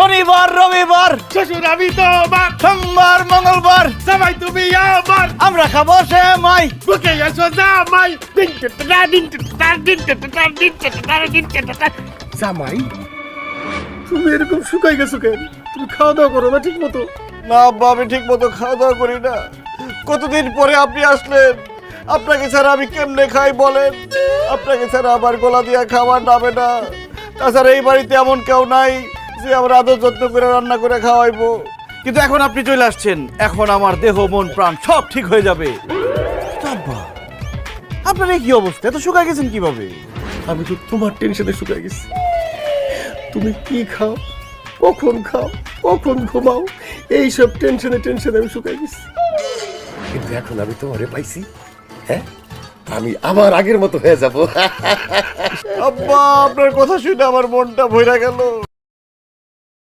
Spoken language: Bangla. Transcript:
শনিবার রবিবার শ্বশুর আমি তো আমার, সোমবার মঙ্গলবার সবাই তুমি আমার, আমরা খাবো সেমাই। বুকে এসো জামাই, জামাই তুমি এরকম শুকাই গেছো কেন? তুমি খাওয়া দাওয়া করো না ঠিক মতো? না আব্বা, আমি ঠিক মতো খাওয়া দাওয়া করি না। কতদিন পরে আপনি আসলেন, আপনাকে ছাড়া আমি কেমনে খাই বলেন? আপনাকে ছাড়া আমার গলা দিয়া খাবার নামে না। তাছাড়া এই বাড়িতে এমন কেউ নাই যে আমার আদর যত্ন করে রান্না করে খাওয়াইবো। কিন্তু এখন আপনি চলে আসছেন, এখন আমার দেহ মন প্রাণ সব ঠিক হয়ে যাবে। আব্বা, আপনার এই কি অবস্থা? এত শুকায় গেছেন কিভাবে? আমি তো তোমার টেনশনে শুকাই গেছি। তুমি কি খাও, কখন খাও, কখন ঘুমাও, এইসব টেনশনে আমি শুকাই গেছি। কিন্তু এখন আমি তোমারে পাইছি, হ্যাঁ, আমি আমার আগের মতো হয়ে যাব। আব্বা, আপনার কথা শুনে আমার মনটা ভইরা গেল।